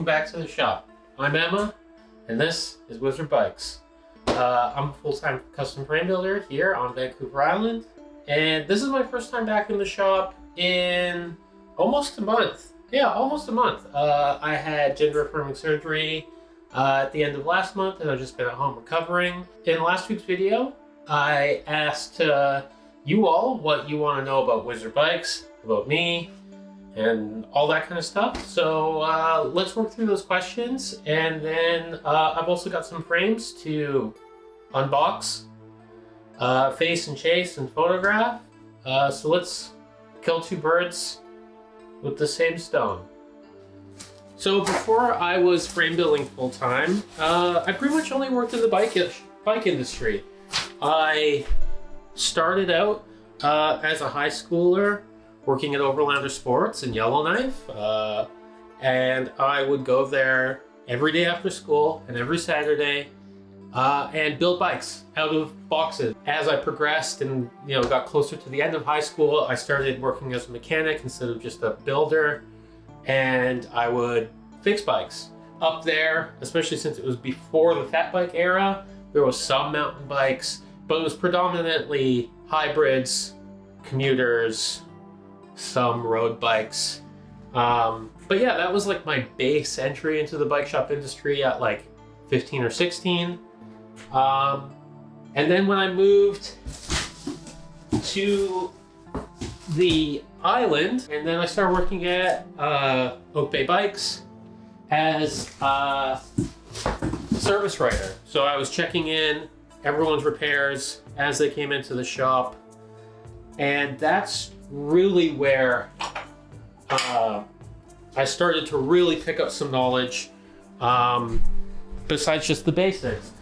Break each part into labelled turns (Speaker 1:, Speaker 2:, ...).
Speaker 1: back to the shop. I'm Emma, and this is Wizard Bikes. I'm a full-time custom frame builder here on Vancouver Island, and this is my first time back in the shop in almost a month. Yeah, almost a month. I had gender-affirming surgery at the end of last month, and I've just been at home recovering. In last week's video, I asked you all what you want to know about Wizard Bikes, about me, and all that kind of stuff. So let's work through those questions, and then I've also got some frames to unbox, face and chase and photograph. So let's kill two birds with the same stone. So before I was frame building full time, I pretty much only worked in the bike industry. I started out as a high schooler working at Overlander Sports in Yellowknife, and I would go there every day after school and every Saturday and build bikes out of boxes. As I progressed and got closer to the end of high school, I started working as a mechanic instead of just a builder, and I would fix bikes. Up there, especially since it was before the fat bike era, there was some mountain bikes, but it was predominantly hybrids, commuters, some road bikes. But yeah, that was like my base entry into the bike shop industry at like 15 or 16. And then when I moved to the island, and then I started working at Oak Bay Bikes as a service writer. So I was checking in everyone's repairs as they came into the shop. And that's really where I started to really pick up some knowledge besides just the basics.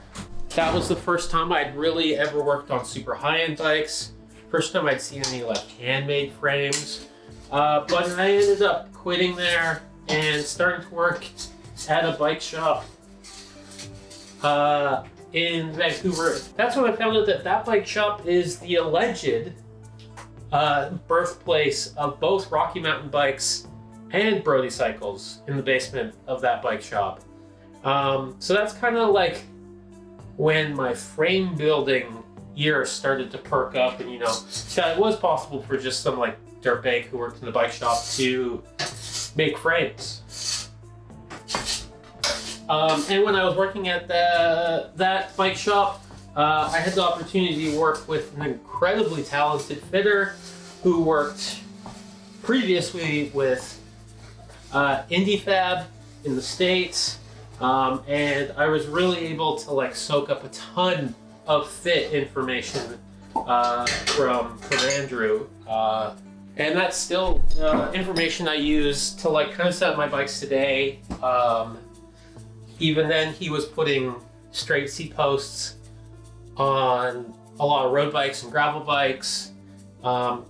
Speaker 1: That was the first time I'd really ever worked on super high-end bikes. First time I'd seen any like handmade frames. But I ended up quitting there and starting to work at a bike shop in Vancouver. That's when I found out that that bike shop is the alleged birthplace of both Rocky Mountain Bikes and Brody cycles in the basement of that bike shop. So that's kind of like when my frame building years started to perk up, and that it was possible for just some like dirtbag who worked in the bike shop to make frames. And when I was working at that bike shop, I had the opportunity to work with an incredibly talented fitter who worked previously with IndieFab in the States, and I was really able to like soak up a ton of fit information from Andrew, and that's still information I use to like kind of set up my bikes today. Even then, he was putting straight C posts on a lot of road bikes and gravel bikes,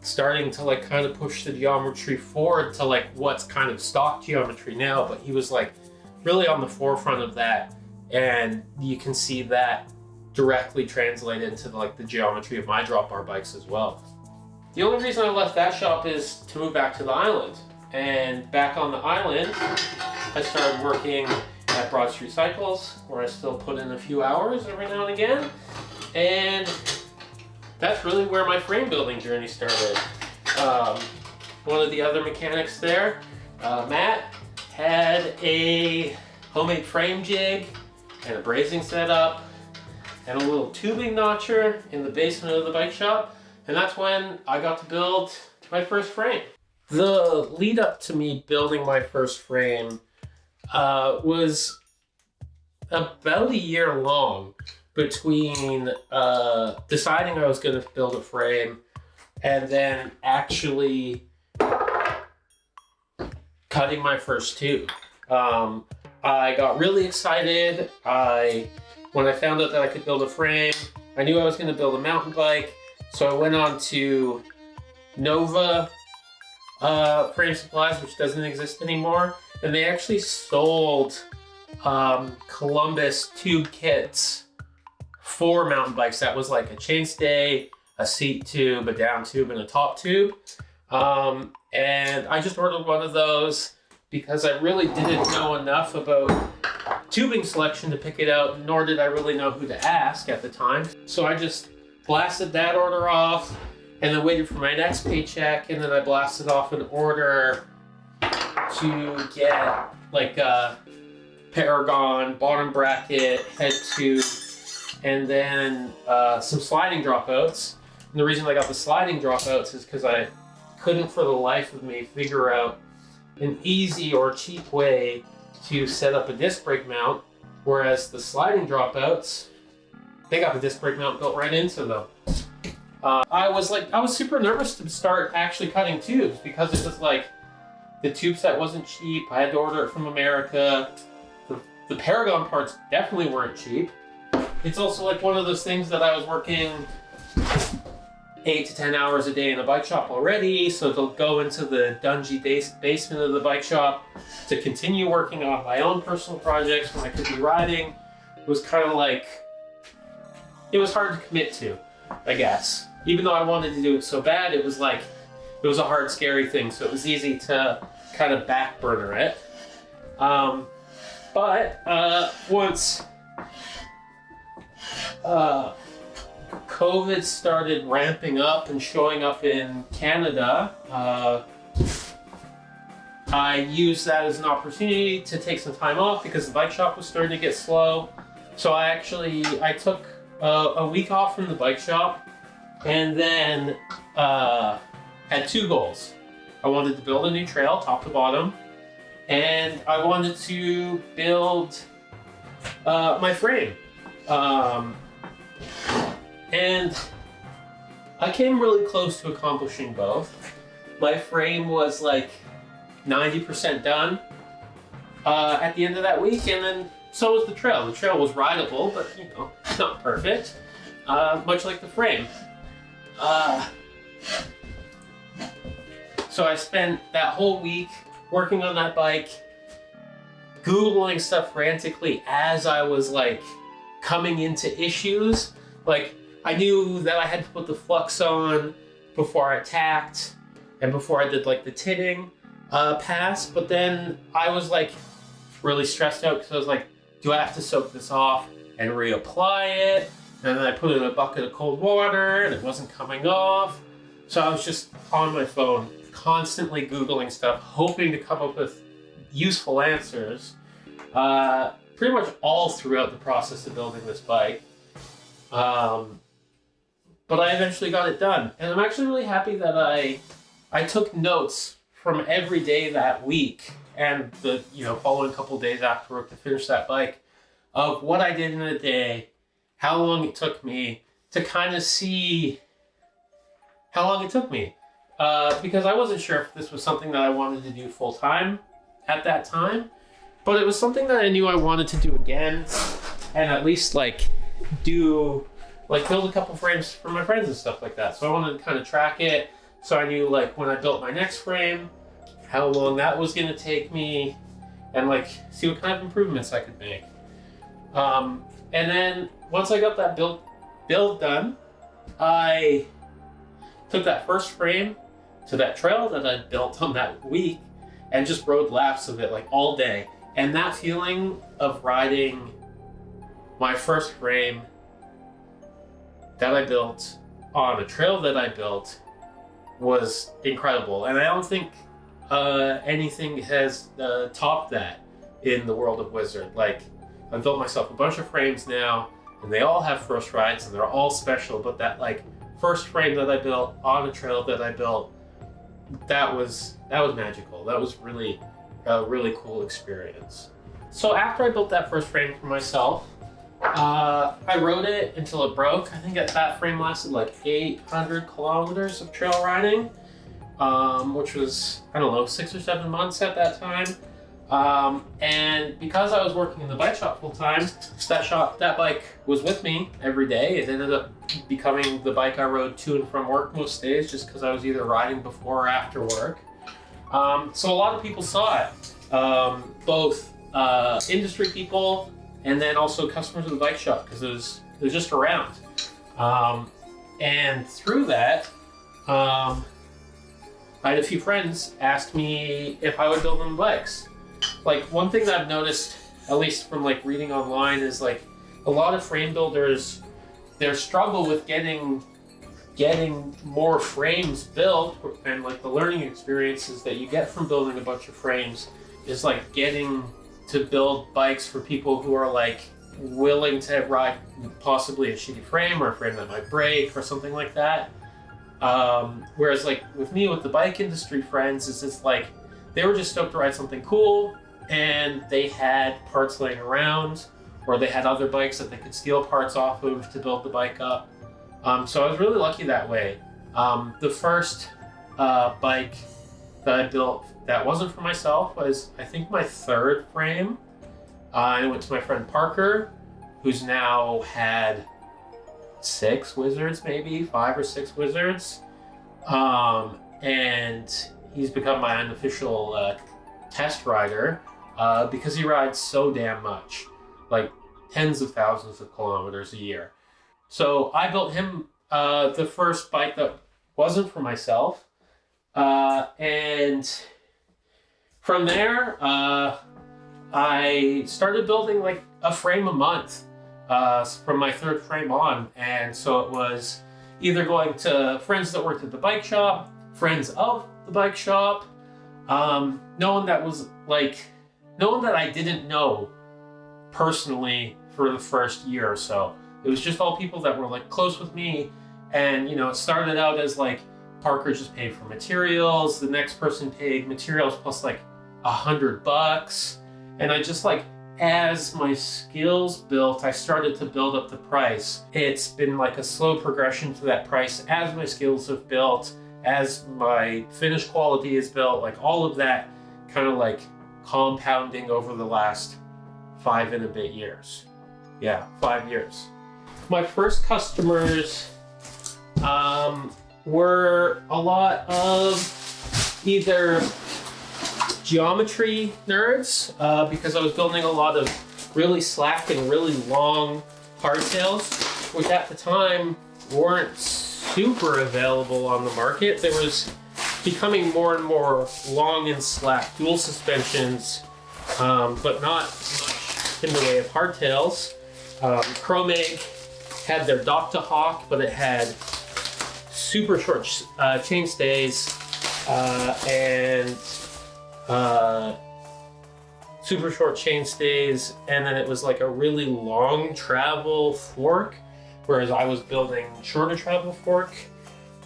Speaker 1: starting to like kind of push the geometry forward to like what's kind of stock geometry now, but he was like really on the forefront of that, and you can see that directly translate into like the geometry of my drop bar bikes as well. The only reason I left that shop is to move back to the island, and back on the island I started working at Broad Street Cycles, where I still put in a few hours every now and again, and that's really where my frame building journey started. One of the other mechanics there, Matt, had a homemade frame jig and a brazing setup and a little tubing notcher in the basement of the bike shop, and that's when I got to build my first frame. The lead up to me building my first frame was about a year long, between deciding I was going to build a frame and then actually cutting my first tube. I got really excited. When I found out that I could build a frame, I knew I was going to build a mountain bike, so I went on to Nova Frame Supplies, which doesn't exist anymore, and they actually sold Columbus tube kits for mountain bikes. That was like a chainstay, a seat tube, a down tube, and a top tube. And I just ordered one of those, because I really didn't know enough about tubing selection to pick it out, nor did I really know who to ask at the time. So I just blasted that order off and then waited for my next paycheck, and then I blasted off an order to get like a Paragon bottom bracket, head tube, and then some sliding dropouts. And the reason I got the sliding dropouts is because I couldn't for the life of me figure out an easy or cheap way to set up a disc brake mount, whereas the sliding dropouts, they got the disc brake mount built right into them. I was super nervous to start actually cutting tubes because it was like the tube set wasn't cheap. I had to order it from America. The Paragon parts definitely weren't cheap. It's also like one of those things that I was working 8 to 10 hours a day in a bike shop already, so to go into the dungy basement of the bike shop to continue working on my own personal projects when I could be riding was kind of like, it was hard to commit to, I guess. Even though I wanted to do it so bad, it was like, it was a hard, scary thing, so it was easy to kind of back burner it. But once COVID started ramping up and showing up in Canada, I used that as an opportunity to take some time off because the bike shop was starting to get slow. So I took a week off from the bike shop, and then had two goals. I wanted to build a new trail, top to bottom, and I wanted to build my frame. And I came really close to accomplishing both. My frame was like 90% done at the end of that week, and then so was the trail. The trail was rideable, but you know, not perfect, much like the frame. So I spent that whole week working on that bike, Googling stuff frantically as I was like coming into issues. Like, I knew that I had to put the flux on before I tacked and before I did like the tinning pass, but then I was like really stressed out because I was like, do I have to soak this off and reapply it? And then I put it in a bucket of cold water and it wasn't coming off. So I was just on my phone, constantly Googling stuff, hoping to come up with useful answers, pretty much all throughout the process of building this bike. But I eventually got it done. And I'm actually really happy that I took notes from every day that week and the following couple days after work to finish that bike of what I did in a day, how long it took me to kind of see how long it took me. Because I wasn't sure if this was something that I wanted to do full time at that time, but it was something that I knew I wanted to do again and at least build a couple frames for my friends and stuff like that. So I wanted to kind of track it. So I knew when I built my next frame, how long that was going to take me and see what kind of improvements I could make. And then once I got that build done, I took that first frame to that trail that I built on that week and just rode laps of it all day. And that feeling of riding my first frame that I built on a trail that I built was incredible. And I don't think anything has topped that in the world of Wizard. I've built myself a bunch of frames now, and they all have first rides, and they're all special, but that first frame that I built on a trail that I built, that was magical. That was really a really cool experience. So after I built that first frame for myself, I rode it until it broke. I think that frame lasted 800 kilometers of trail riding, which was, 6 or 7 months at that time. And because I was working in the bike shop full time, that bike was with me every day. It ended up becoming the bike I rode to and from work most days, just because I was either riding before or after work. So a lot of people saw it, both industry people and then also customers of the bike shop, because it was just around. And through that, I had a few friends ask me if I would build them bikes. Like, one thing that I've noticed, at least from like reading online, is like a lot of frame builders, their struggle with getting more frames built, and like the learning experiences that you get from building a bunch of frames is like getting to build bikes for people who are like willing to ride possibly a shitty frame or a frame that might break or something like that. Whereas like with me, with the bike industry friends, is it's like they were just stoked to ride something cool, and they had parts laying around, or they had other bikes that they could steal parts off of to build the bike up. So I was really lucky that way. The first bike that I built that wasn't for myself was, I think, my third frame. I went to my friend Parker, who's now had 6 Wizards, maybe 5 or 6 Wizards. And he's become my unofficial test rider because he rides so damn much, like tens of thousands of kilometers a year. So I built him the first bike that wasn't for myself. And from there, I started building like a frame a month from my third frame on. And so it was either going to friends that worked at the bike shop, friends of the bike shop, no one that I didn't know personally for the first year or so. It was just all people that were like close with me. And, it started out as like Parker just paid for materials. The next person paid materials plus like $100. And I just like, as my skills built, I started to build up the price. It's been like a slow progression to that price as my skills have built, as my finished quality is built, like all of that kind of like compounding over the last 5 and a bit years. Yeah, 5 years. My first customers were a lot of either geometry nerds, because I was building a lot of really slack and really long hardtails, which at the time weren't super available on the market. There was becoming more and more long and slack dual suspensions, but not much in the way of hardtails. Chromeg had their Docta Hawk, but it had super short chain stays and super short chain stays, and then it was like a really long travel fork, whereas I was building shorter travel fork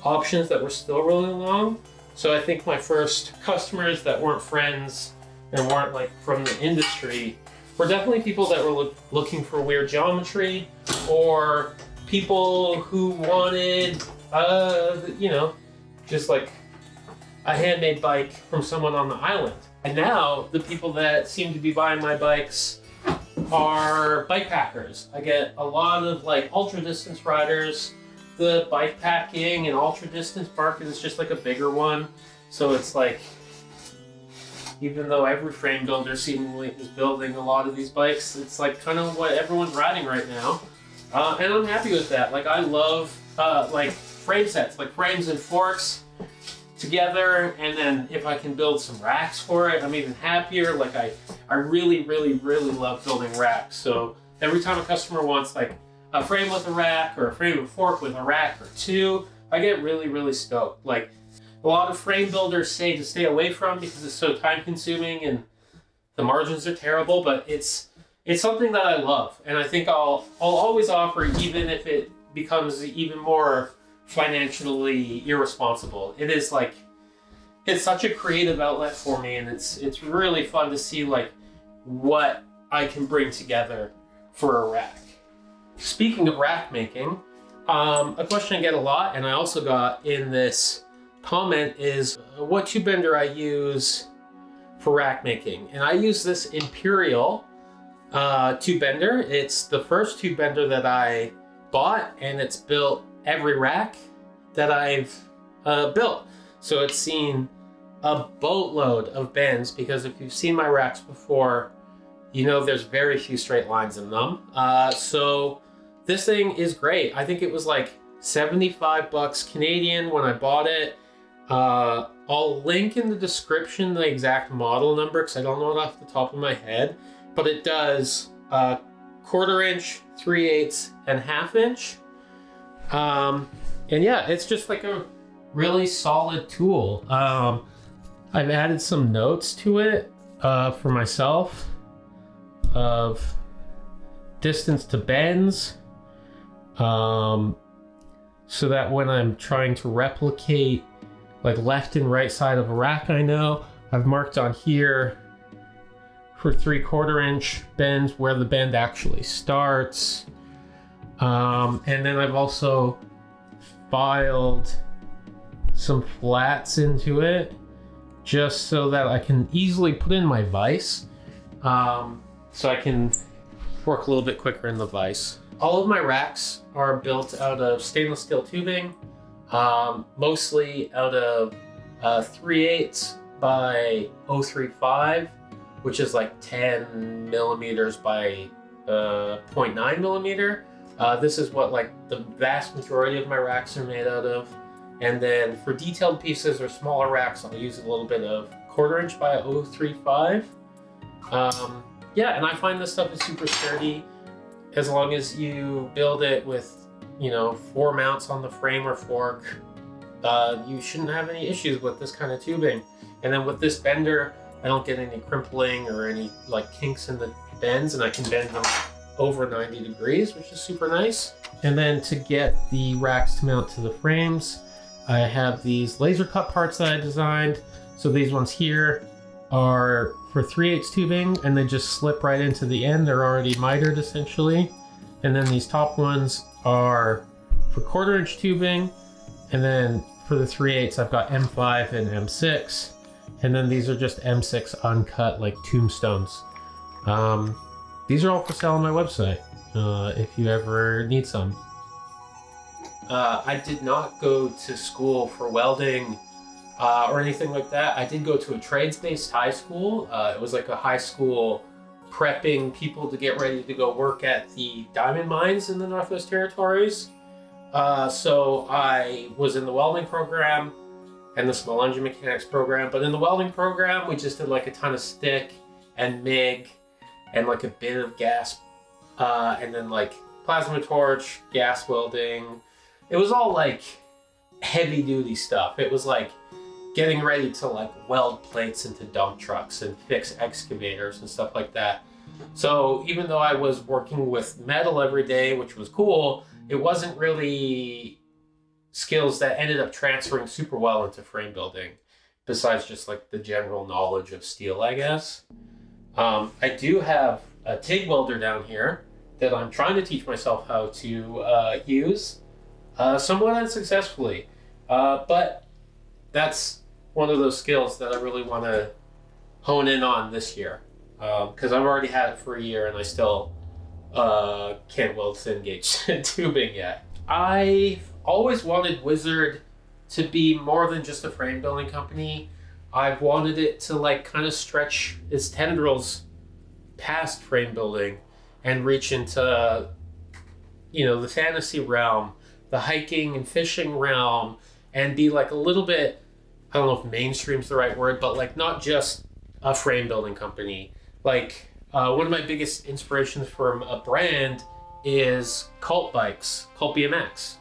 Speaker 1: options that were still really long. So I think my first customers that weren't friends and weren't like from the industry were definitely people that were looking for weird geometry, or people who wanted, just like a handmade bike from someone on the island. And now the people that seem to be buying my bikes are bike packers. I get a lot of like ultra distance riders. The bike packing and ultra distance market is just like a bigger one. So it's like, even though every frame builder seemingly is building a lot of these bikes, it's like kind of what everyone's riding right now. And I'm happy with that. Like, I love like frame sets, like frames and forks together, and then if I can build some racks for it, I'm even happier. Like, I really, really, really love building racks. So every time a customer wants like a frame with a rack or a frame and fork with a rack or two, I get really, really stoked. Like, a lot of frame builders say to stay away from because it's so time consuming and the margins are terrible, but it's something that I love, and I think I'll always offer, even if it becomes even more financially irresponsible. It is like, it's such a creative outlet for me, and it's really fun to see like what I can bring together for a rack. Speaking of rack making, a question I get a lot, and I also got in this comment, is what tube bender I use for rack making. And I use this Imperial tube bender. It's the first tube bender that I bought, and it's built every rack that I've built. So it's seen a boatload of bends, because if you've seen my racks before, you know there's very few straight lines in them. So this thing is great. I think it was like $75 Canadian when I bought it. I'll link in the description the exact model number because I don't know it off the top of my head, but it does 1/4 inch, 3/8, and 1/2 inch. And yeah, it's just like a really solid tool. I've added some notes to it for myself of distance to bends, so that when I'm trying to replicate like left and right side of a rack, I know I've marked on here for 3/4 inch bends where the bend actually starts. And then I've also filed some flats into it just so that I can easily put in my vise, so I can work a little bit quicker in the vise. All of my racks are built out of stainless steel tubing, mostly out of 3/8 by 0.35, which is like 10 millimeters by 0.9 millimeter. This is what like the vast majority of my racks are made out of. And then for detailed pieces or smaller racks, I'll use a little bit of 1/4 inch by 0.35. Yeah, and I find this stuff is super sturdy as long as you build it with, 4 mounts on the frame or fork. You shouldn't have any issues with this kind of tubing. And then with this bender, I don't get any crimpling or any like kinks in the bends, and I can bend them over 90 degrees, which is super nice. And then to get the racks to mount to the frames, I have these laser cut parts that I designed. So these ones here are for 3/8 tubing, and they just slip right into the end. They're already mitered essentially. And then these top ones are for 1/4 inch tubing. And then for the 3/8, I've got M5 and M6. And then these are just M6 uncut, like tombstones. These are all for sale on my website, if you ever need some. I did not go to school for welding or anything like that. I did go to a trades-based high school. It was like a high school prepping people to get ready to go work at the diamond mines in the Northwest Territories. So I was in the welding program and the small engine mechanics program. But in the welding program, we just did like a ton of stick and MIG and like a bit of gas, and then like plasma torch, gas welding. It was all like heavy duty stuff. It was like getting ready to like weld plates into dump trucks and fix excavators and stuff like that. So even though I was working with metal every day, which was cool, it wasn't really skills that ended up transferring super well into frame building, besides just like the general knowledge of steel, I guess. I do have a TIG welder down here that I'm trying to teach myself how to use, somewhat unsuccessfully. But that's one of those skills that I really want to hone in on this year, because I've already had it for a year and I still can't weld thin gauge tubing yet. I've always wanted Wizard to be more than just a frame building company. I've wanted it to like kind of stretch its tendrils past frame building and reach into, the fantasy realm, the hiking and fishing realm, and be like a little bit, I don't know if mainstream's the right word, but like not just a frame building company. Like one of my biggest inspirations from a brand is Cult Bikes, Cult BMX.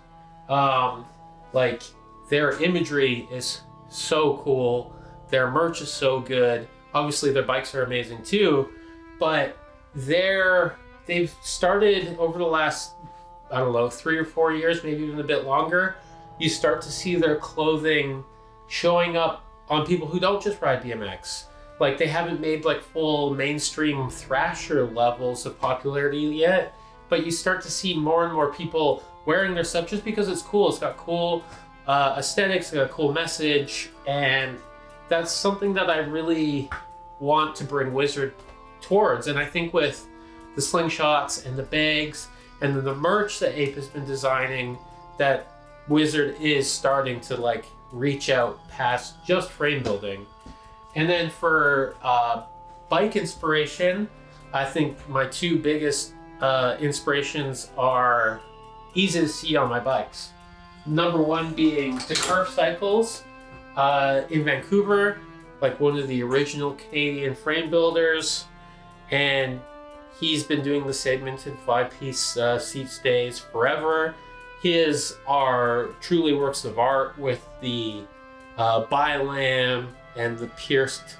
Speaker 1: Like their imagery is so cool. Their merch is so good. Obviously their bikes are amazing too, but they've started over the last, 3 or 4 years, maybe even a bit longer. You start to see their clothing showing up on people who don't just ride BMX. Like they haven't made like full mainstream thrasher levels of popularity yet, but you start to see more and more people wearing their stuff just because it's cool. It's got cool aesthetics, it's got a cool message, and that's something that I really want to bring Wizard towards. And I think with the slingshots and the bags and then the merch that Ape has been designing, that Wizard is starting to like reach out past just frame building. And then for bike inspiration, I think my two biggest inspirations are easy to see on my bikes. Number one being the Curve Cycles. in Vancouver, like one of the original Canadian frame builders, and he's been doing the segmented 5-piece seat stays forever. His are truly works of art with the bilam and the pierced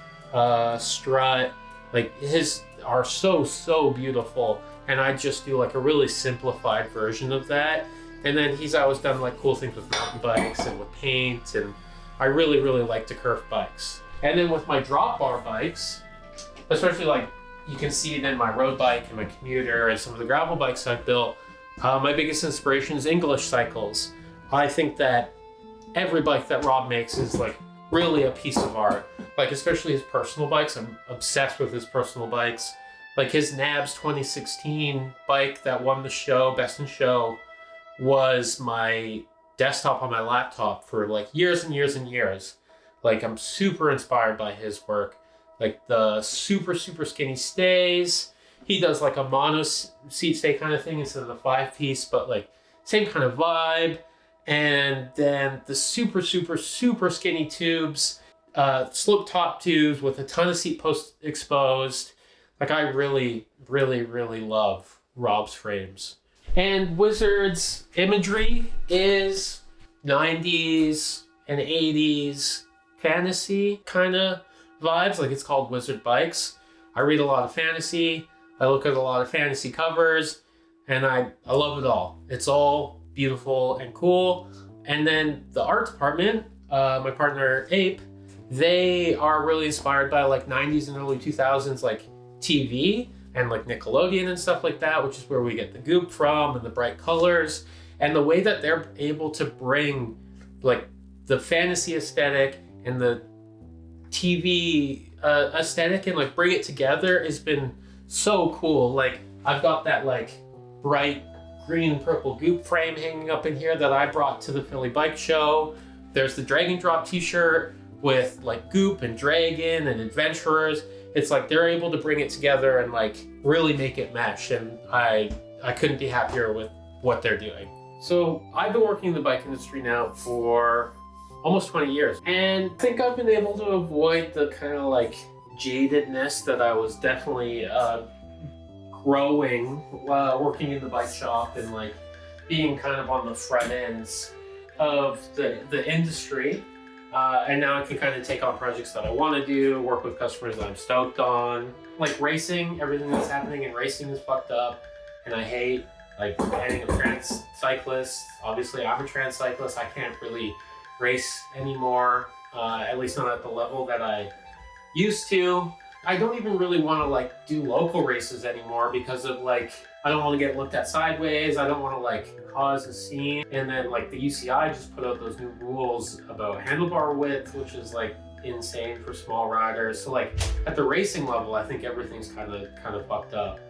Speaker 1: strut. Like his are so beautiful, and I just do like a really simplified version of that. And then he's always done like cool things with mountain bikes and with paint, and I really like to curve bikes. And then with my drop bar bikes, especially like you can see it in my road bike and my commuter and some of the gravel bikes I've built, my biggest inspiration is English cycles. I think that every bike that Rob makes is like really a piece of art. Like especially his personal bikes, I'm obsessed with his personal bikes. Like his Nabs 2016 bike that won the show, Best in Show, was my desktop on my laptop for like years and years. Like I'm super inspired by his work. Like the super skinny stays. He does like a mono seat stay kind of thing instead of the 5-piece, but like same kind of vibe. And then the super skinny tubes, slip top tubes with a ton of seat posts exposed. Like I really love Rob's frames. And Wizard's imagery is 90s and 80s fantasy kind of vibes. Like it's called Wizard Bikes. I read a lot of fantasy. I look at a lot of fantasy covers, and I love it all. It's all beautiful and cool. And then the art department, my partner Ape, they are really inspired by like 90s and early 2000s like TV and like Nickelodeon and stuff like that, which is where we get the goop from and the bright colors. And the way that they're able to bring like the fantasy aesthetic and the TV aesthetic and like bring it together has been so cool. Like I've got that like bright green and purple goop frame hanging up in here that I brought to the Philly Bike Show. There's the Drag and Drop t-shirt with like goop and dragon and adventurers. It's like they're able to bring it together and like really make it mesh, and I couldn't be happier with what they're doing. So I've been working in the bike industry now for almost 20 years, and I think I've been able to avoid the kind of like jadedness that I was definitely growing working in the bike shop and like being kind of on the front ends of the industry. And now I can kind of take on projects that I want to do, work with customers that I'm stoked on. Like racing, everything that's happening in racing is fucked up, and I hate like banning of trans cyclists. Obviously, I'm a trans cyclist. I can't really race anymore, at least not at the level that I used to. I don't even really want to like do local races anymore because of like, I don't want to get looked at sideways. I don't want to like cause a scene. And then like the UCI just put out those new rules about handlebar width, which is like insane for small riders. So like at the racing level, I think everything's kind of fucked up.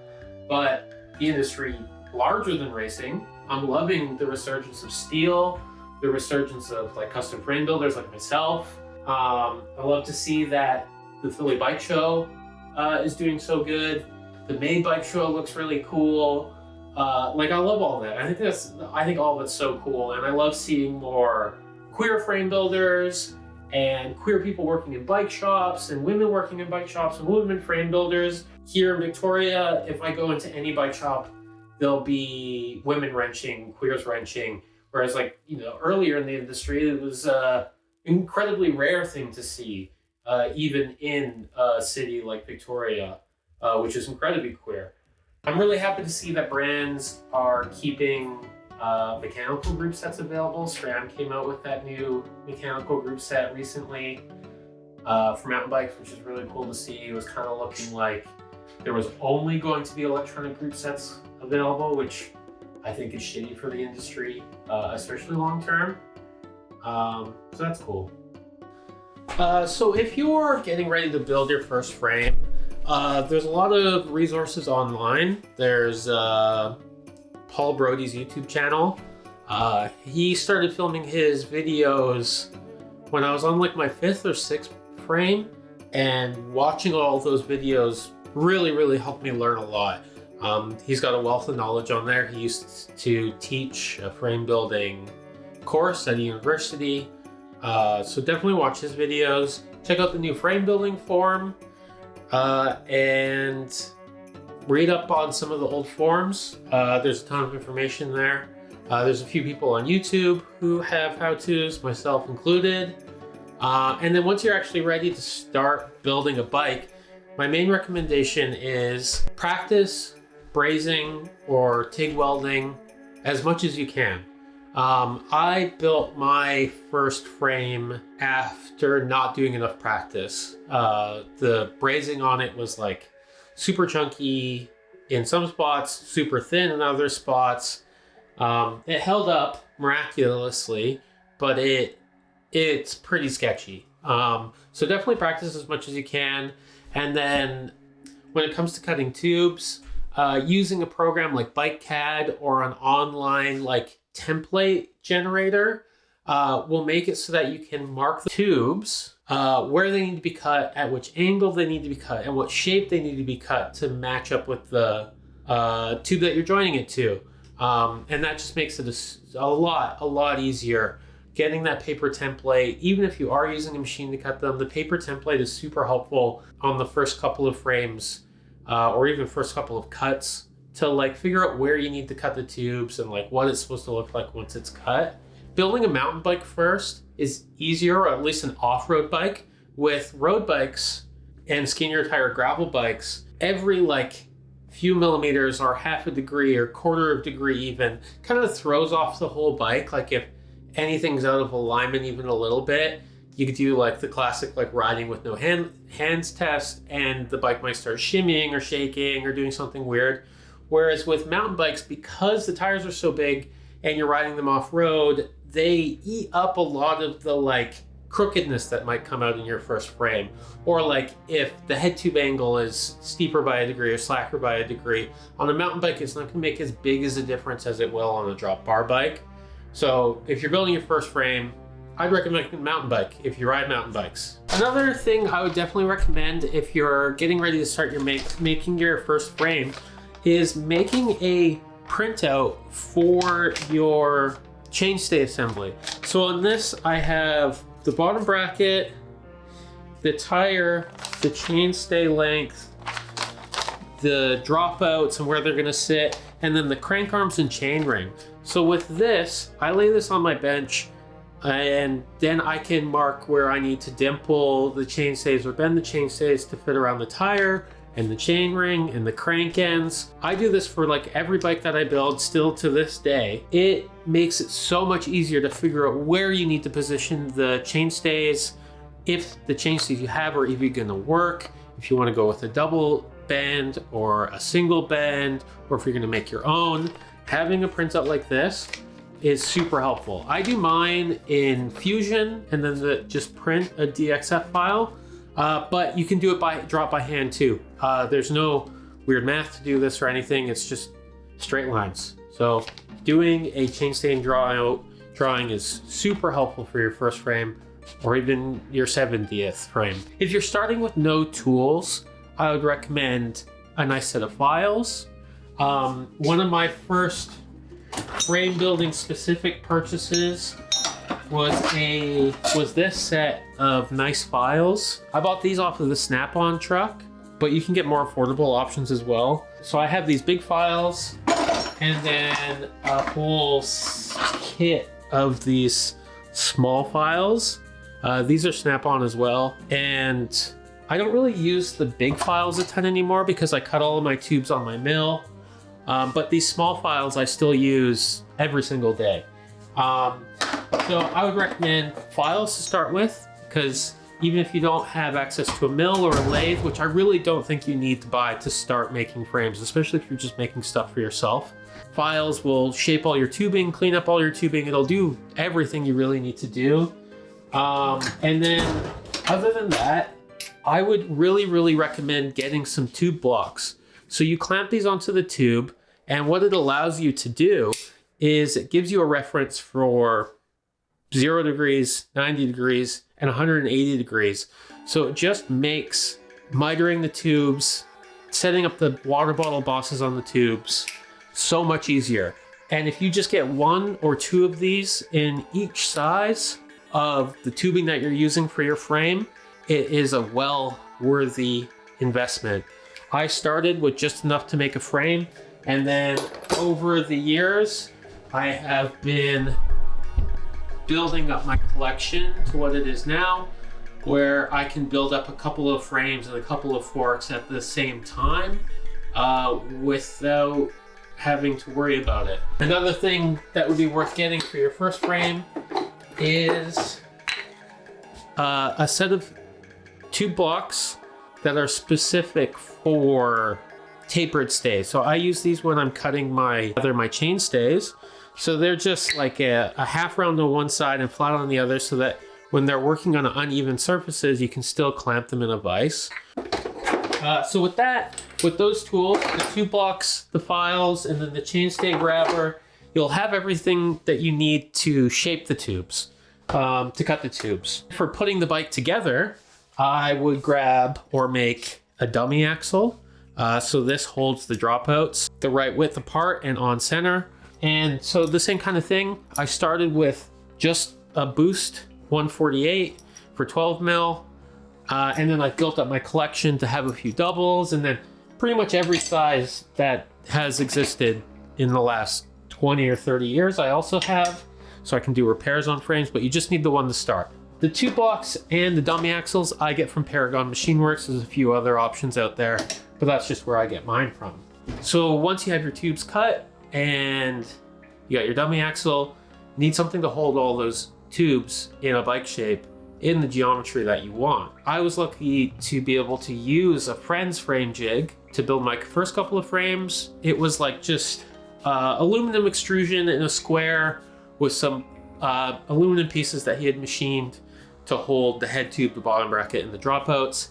Speaker 1: But the industry larger than racing, I'm loving the resurgence of steel, the resurgence of like custom frame builders like myself. I love to see that the Philly Bike Show is doing so good. The May Bike Show looks really cool. Like I love all that. I think all of it's so cool, and I love seeing more queer frame builders and queer people working in bike shops and women working in bike shops and women frame builders. Here in Victoria, if I go into any bike shop, there'll be women wrenching, queers wrenching. Whereas like, you know, earlier in the industry, it was an incredibly rare thing to see, even in a city like Victoria, which is incredibly queer. I'm really happy to see that brands are keeping mechanical group sets available. SRAM came out with that new mechanical group set recently for mountain bikes, which is really cool to see. It was kind of looking like there was only going to be electronic group sets available, which I think is shitty for the industry, especially long term. So that's cool. So if you're getting ready to build your first frame, there's a lot of resources online. There's Paul Brody's YouTube channel. He started filming his videos when I was on like my 5th or 6th frame, and watching all of those videos really helped me learn a lot. He's got a wealth of knowledge on there. He used to teach a frame building course at a university. So definitely watch his videos. Check out the new frame building forum, and read up on some of the old forums. There's a ton of information there. There's a few people on YouTube who have how-tos, myself included. And then once you're actually ready to start building a bike, my main recommendation is practice brazing or TIG welding as much as you can. I built my first frame after not doing enough practice. The brazing on it was like super chunky in some spots, super thin in other spots. It held up miraculously, but it's pretty sketchy. So definitely practice as much as you can. And then when it comes to cutting tubes, using a program like BikeCAD or an online like template generator will make it so that you can mark the tubes, where they need to be cut, at which angle they need to be cut, and what shape they need to be cut to match up with the tube that you're joining it to. And that just makes it a lot easier. Getting that paper template, even if you are using a machine to cut them, the paper template is super helpful on the first couple of frames, or even first couple of cuts, to like figure out where you need to cut the tubes and like what it's supposed to look like once it's cut. Building a mountain bike first is easier, or at least an off-road bike. With road bikes and skinnier tire gravel bikes, every like few millimeters or half a degree or quarter of a degree even kind of throws off the whole bike. Like if anything's out of alignment even a little bit, you could do like the classic like riding with no hands test, and the bike might start shimmying or shaking or doing something weird. Whereas with mountain bikes, because the tires are so big and you're riding them off road, they eat up a lot of the like crookedness that might come out in your first frame. Or like if the head tube angle is steeper by a degree or slacker by a degree, on a mountain bike it's not going to make as big as a difference as it will on a drop bar bike. So if you're building your first frame, I'd recommend a mountain bike if you ride mountain bikes. Another thing I would definitely recommend if you're getting ready to start your making your first frame is making a printout for your chainstay assembly. So on this, I have the bottom bracket, the tire, the chainstay length, the dropouts and where they're gonna sit, and then the crank arms and chain ring. So with this, I lay this on my bench, and then I can mark where I need to dimple the chainstays or bend the chainstays to fit around the tire and the chain ring and the crank ends. I do this for like every bike that I build still to this day. It makes it so much easier to figure out where you need to position the chainstays, if the chainstays you have are even gonna work, if you wanna go with a double bend or a single bend, or if you're gonna make your own. Having a printout like this is super helpful. I do mine in Fusion and then just print a DXF file, but you can do it drop by hand too. There's no weird math to do this or anything. It's just straight lines. So doing a chainstay drawing is super helpful for your first frame or even your 70th frame. If you're starting with no tools, I would recommend a nice set of files. One of my first frame building specific purchases was this set of nice files. I bought these off of the Snap-on truck, but you can get more affordable options as well. So I have these big files and then a whole kit of these small files. These are Snap-on as well. And I don't really use the big files a ton anymore because I cut all of my tubes on my mill. But these small files I still use every single day. So I would recommend files to start with, because even if you don't have access to a mill or a lathe, which I really don't think you need to buy to start making frames, especially if you're just making stuff for yourself, files will shape all your tubing, clean up all your tubing. It'll do everything you really need to do. And then other than that, I would really recommend getting some tube blocks. So you clamp these onto the tube, and what it allows you to do is it gives you a reference for 0 degrees, 90 degrees, and 180 degrees. So it just makes mitering the tubes, setting up the water bottle bosses on the tubes so much easier. And if you just get 1 or 2 of these in each size, of the tubing that you're using for your frame, it is a well-worthy investment. I started with just enough to make a frame, and then over the years, I have been building up my collection to what it is now, where I can build up a couple of frames and a couple of forks at the same time without having to worry about it. Another thing that would be worth getting for your first frame is a set of tube blocks that are specific for tapered stays. So I use these when I'm cutting my chain stays. So they're just like a half round on one side and flat on the other, so that when they're working on uneven surfaces, you can still clamp them in a vise. So with those tools, the tube blocks, the files, and then the chainstay grabber, you'll have everything that you need to shape the tubes, to cut the tubes. For putting the bike together, I would grab or make a dummy axle. So this holds the dropouts the right width apart and on center. And so the same kind of thing, I started with just a Boost 148 for 12 mil. And then I built up my collection to have a few doubles, and then pretty much every size that has existed in the last 20 or 30 years I also have, so I can do repairs on frames, but you just need the one to start. The tube blocks and the dummy axles I get from Paragon Machine Works. There's a few other options out there, but that's just where I get mine from. So once you have your tubes cut and you got your dummy axle, you need something to hold all those tubes in a bike shape in the geometry that you want. I was lucky to be able to use a friend's frame jig to build my first couple of frames. It was like just aluminum extrusion in a square with some aluminum pieces that he had machined to hold the head tube, the bottom bracket, and the dropouts.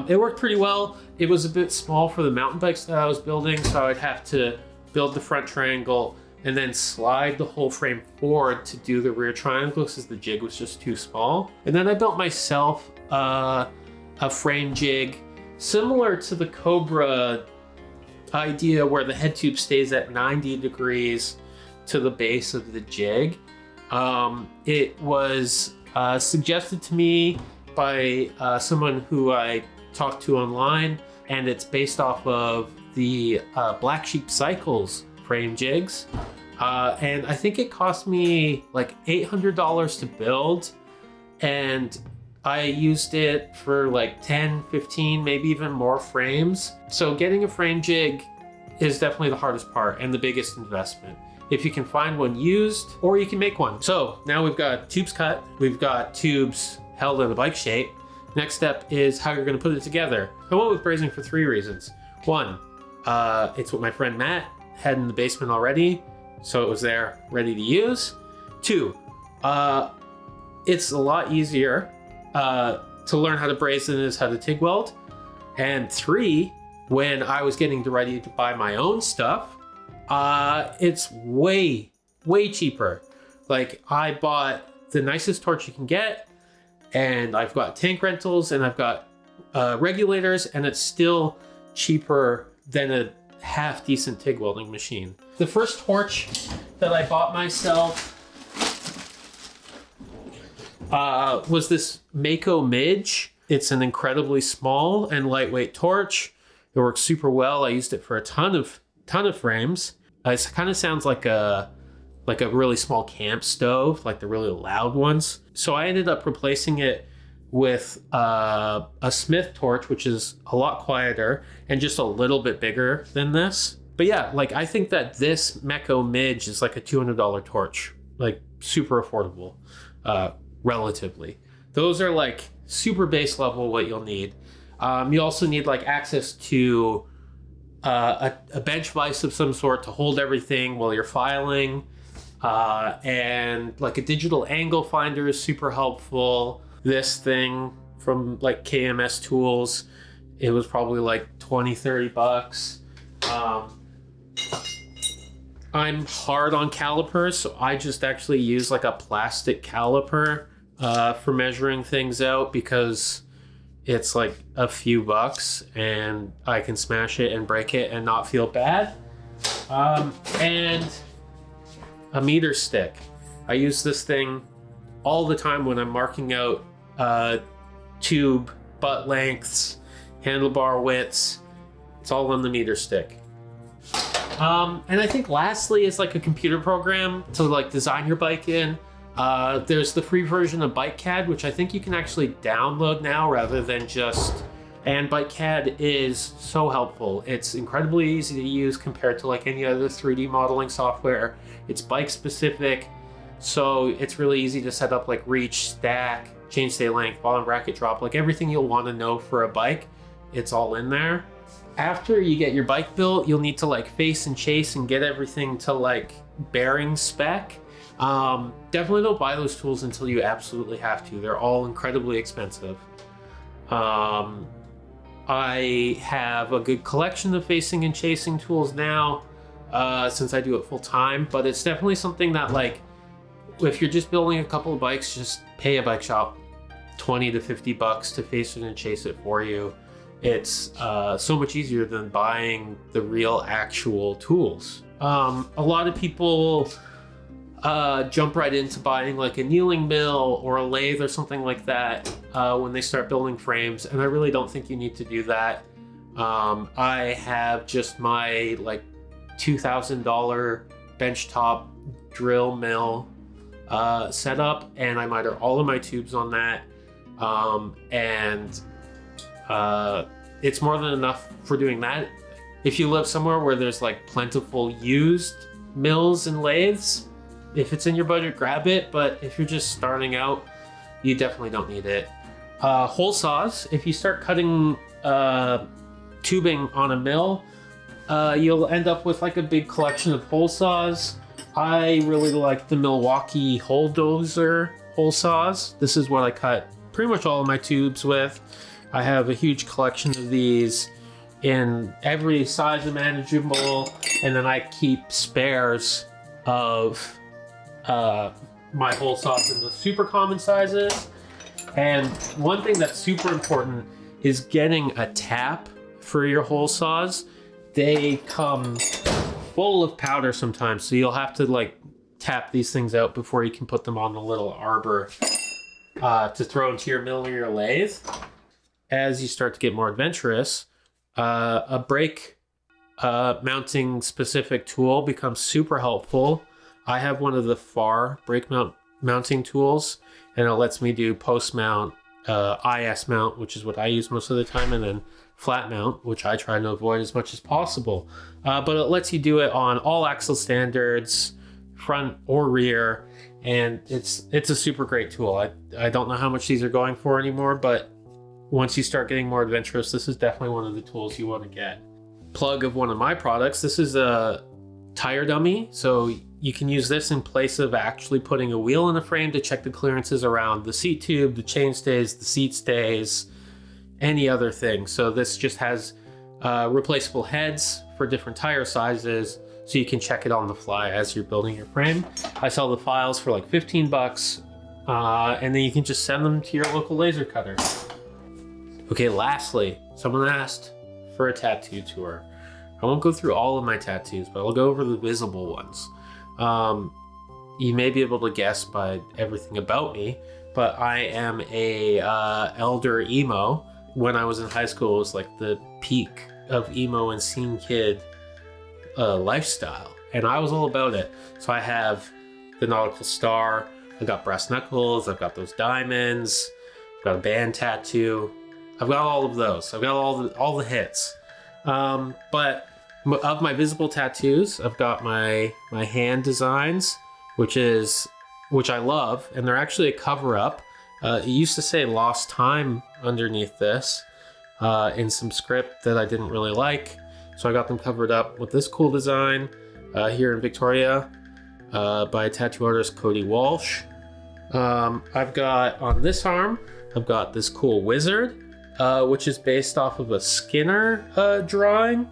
Speaker 1: It worked pretty well. It was a bit small for the mountain bikes that I was building, so I'd have to build the front triangle and then slide the whole frame forward to do the rear triangle because the jig was just too small. And then I built myself a frame jig similar to the Cobra idea, where the head tube stays at 90 degrees to the base of the jig. It was suggested to me by someone who I talked to online, and it's based off of the Black Sheep Cycles frame jigs. And I think it cost me like $800 to build, and I used it for like 10, 15, maybe even more frames. So getting a frame jig is definitely the hardest part and the biggest investment. If you can find one used, or you can make one. So now we've got tubes cut, we've got tubes held in a bike shape. Next step is how you're gonna put it together. I went with brazing for 3 reasons. One, it's what my friend Matt had in the basement already, so it was there ready to use. 2, it's a lot easier to learn how to braze than it is how to TIG weld. And 3, when I was getting ready to buy my own stuff, it's way cheaper. Like, I bought the nicest torch you can get, and I've got tank rentals, and I've got regulators, and it's still cheaper than a half decent TIG welding machine. The first torch that I bought myself was this Mako Midge. It's an incredibly small and lightweight torch. It works super well. I used it for a ton of frames. It kind of sounds like a really small camp stove, like the really loud ones. So I ended up replacing it with a Smith torch, which is a lot quieter and just a little bit bigger than this. But yeah, like, I think that this Mako Midge is like a $200 torch, like super affordable, relatively. Those are like super base level what you'll need. You also need like access to a bench vise of some sort to hold everything while you're filing, and like a digital angle finder is super helpful. This thing from like KMS Tools, it was probably like 20-30 bucks. I'm hard on calipers, so I just actually use like a plastic caliper for measuring things out, because it's like a few bucks and I can smash it and break it and not feel bad. And a meter stick. I use this thing all the time when I'm marking out tube butt lengths, handlebar widths. It's all on the meter stick. And I think lastly is like a computer program to like design your bike in. There's the free version of BikeCAD, which I think you can actually download now rather than just... And BikeCAD is so helpful. It's incredibly easy to use compared to like any other 3D modeling software. It's bike specific, so it's really easy to set up like reach, stack, chainstay length, bottom bracket drop, like everything you'll want to know for a bike. It's all in there. After you get your bike built, you'll need to like face and chase and get everything to like bearing spec. Definitely don't buy those tools until you absolutely have to. They're all incredibly expensive. I have a good collection of facing and chasing tools now, since I do it full time, but it's definitely something that like, if you're just building a couple of bikes, just pay a bike shop $20 to $50 to face it and chase it for you. It's so much easier than buying the real actual tools. A lot of people jump right into buying like a annealing mill or a lathe or something like that when they start building frames, and I really don't think you need to do that. I have just my like $2,000 benchtop drill mill set up, and I miter all of my tubes on that, and it's more than enough for doing that. If you live somewhere where there's like plentiful used mills and lathes, if it's in your budget, grab it. But if you're just starting out, you definitely don't need it. Hole saws. If you start cutting tubing on a mill, you'll end up with like a big collection of hole saws. I really like the Milwaukee hole dozer hole saws. This is what I cut pretty much all of my tubes with. I have a huge collection of these in every size imaginable, and then I keep spares of my hole saws in the super common sizes. And one thing that's super important is getting a tap for your hole saws. They come full of powder sometimes, so you'll have to like tap these things out before you can put them on the little arbor to throw into your mill or your lathe. As you start to get more adventurous, a brake mounting specific tool becomes super helpful. I have one of the FAR brake mounting tools, and it lets me do post mount, IS mount, which is what I use most of the time, and then flat mount, which I try to avoid as much as possible. But it lets you do it on all axle standards, front or rear, and it's a super great tool. I don't know how much these are going for anymore, but once you start getting more adventurous, this is definitely one of the tools you want to get. Plug of one of my products. This is a tire dummy, so you can use this in place of actually putting a wheel in a frame to check the clearances around the seat tube, the chain stays, the seat stays, any other thing. So this just has replaceable heads for different tire sizes, so you can check it on the fly as you're building your frame. I sell the files for like $15, and then you can just send them to your local laser cutter. Okay, lastly, someone asked for a tattoo tour. I won't go through all of my tattoos, but I'll go over the visible ones. You may be able to guess by everything about me, but I am a elder emo. When I was in high school, it was like the peak of emo and scene kid lifestyle, and I was all about it. So I have the nautical star, I've got brass knuckles, I've got those diamonds, I've got a band tattoo. I've got all of those. I've got all the hits. But of my visible tattoos, I've got my hand designs, which I love, and they're actually a cover up. It used to say Lost Time underneath this in some script that I didn't really like, so I got them covered up with this cool design here in Victoria by a tattoo artist, Cody Walsh. I've got on this arm, I've got this cool wizard, which is based off of a Skinner drawing,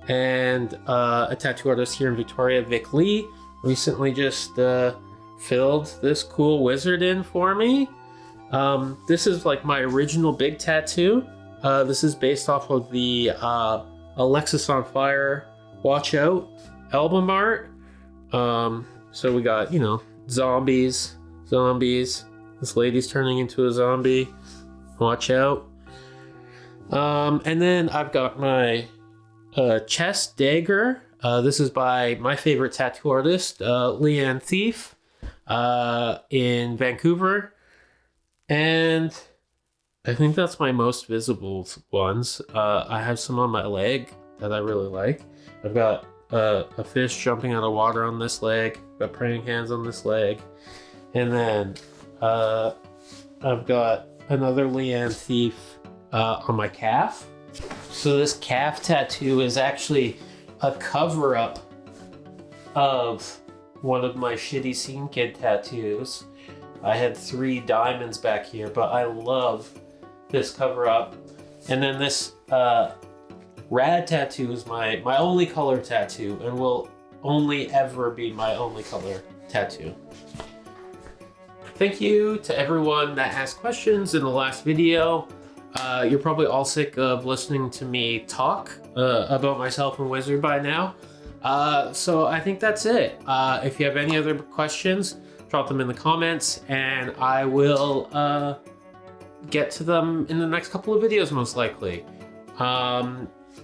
Speaker 1: and a tattoo artist here in Victoria, Vic Lee, recently just filled this cool wizard in for me. This is like my original big tattoo. This is based off of the Alexis on Fire Watch Out album art. So we got, zombies zombies. This lady's turning into a zombie. Watch out. And then I've got my chest dagger. This is by my favorite tattoo artist, Leanne Thief, in Vancouver. And I think that's my most visible ones. I have some on my leg that I really like. I've got a fish jumping out of water on this leg. I've got praying hands on this leg. And then I've got another Leanne Thief on my calf. So this calf tattoo is actually a cover-up of one of my shitty scene kid tattoos. I had 3 diamonds back here, but I love this cover-up. And then this rad tattoo is my only color tattoo and will only ever be my only color tattoo. Thank you to everyone that asked questions in the last video. You're probably all sick of listening to me talk about myself and Wizard by now. So I think that's it. If you have any other questions, drop them in the comments and I will get to them in the next couple of videos most likely.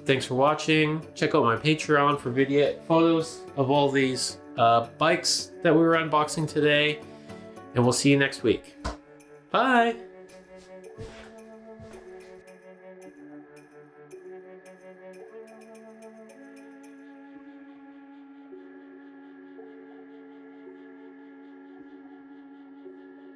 Speaker 1: Thanks for watching. Check out my Patreon for video photos of all these bikes that we were unboxing today. And we'll see you next week. Bye!